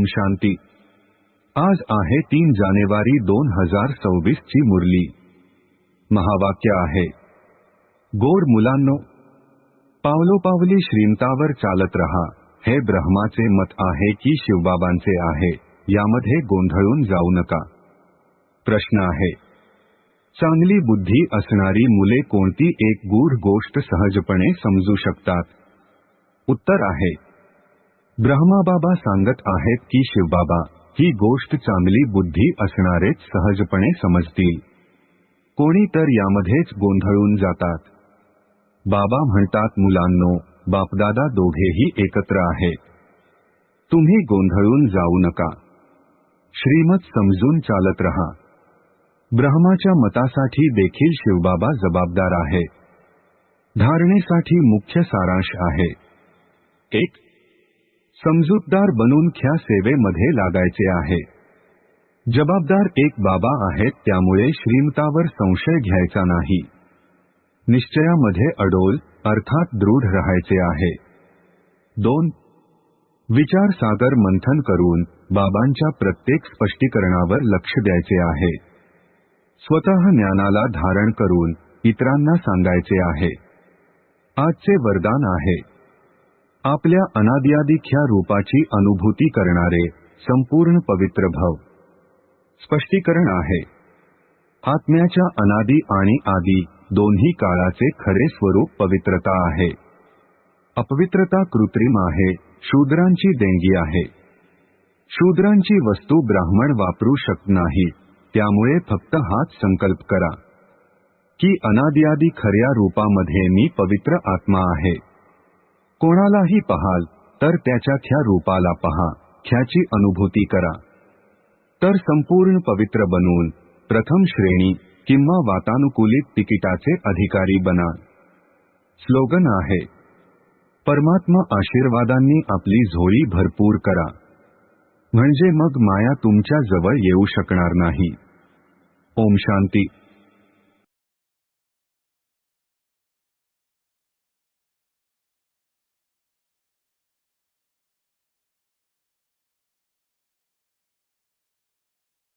शांती। आज आहे 3 जानेवारी 2026 ची मुरली। महावाक्य आहे, गोड मुलांनो, पावलोपावली श्रीमतावर चालत रहा, हे ब्रह्माचे मत आहे की शिवबाबांचे आहे, यामध्ये गोंधळून जाऊ नका। प्रश्न आहे, चांगली बुद्धी असणारी मुले कोणती एक गूढ गोष्ट सहजपणे समजू शकतात? उत्तर आहे, ब्रह्माबाबा सांगत आहेत की शिवबाबा ही गोष्ट चांगली बुद्धी असणारेच सहजपणे समजतील। कोणी तर यामध्येच गोंधळून जातात। बाबा म्हणतात, मुलांनो, बापदादा दोघेही एकत्र आहेत, तुम्ही गोंधळून जाऊ नका, श्रीमत समजून चालत रहा। ब्रह्माच्या मतासाठी देखील शिवबाबा जबाबदार आहेत। धारणेसाठी मुख्य सारांश आहे, 1. समजूतदार बनून ख्या सेवेमध्ये लागायचे आहे। जबाबदार एक बाबा आहेत, त्यामुळे श्रीमतावर संशय घ्यायचा नाही। निश्चयामध्ये अडोल अर्थात दृढ राहायचे आहे। 2. विचार सागर मंथन करून बाबांच्या प्रत्येक स्पष्टीकरणावर लक्ष द्यायचे आहे। स्वतः ज्ञानाला धारण करून इतरांना सांगायचे आहे। आजचे वरदान आहे, आपल्या अनादिआदिख्या रूपाची अनुभूती करणारे संपूर्ण पवित्र भव। स्पष्टीकरण आहे, आत्म्याच्या अनादि आणि आदि दोन्ही काळाचे खरे स्वरूप पवित्रता आहे। अपवित्रता कृत्रिम आहे, शूद्रांची देणगी आहे। शूद्रांची वस्तू ब्राह्मण वापरू शकत नाही, त्यामुळे फक्त हाच संकल्प करा की अनादिआदि खऱ्या रूपामध्ये मी पवित्र आत्मा आहे। कोणालाही पाहाल तर त्याच्या ख्या रूपाला पहा, ख्याची अनुभूती करा, तर संपूर्ण पवित्र बनून प्रथम श्रेणी किंवा वातानुकूलित तिकिटाचे अधिकारी बना। स्लोगन आहे, परमात्मा आशीर्वादांनी आपली झोळी भरपूर करा, म्हणजे मग माया तुमच्या जवळ येऊ शकणार नाही। ओम शांती।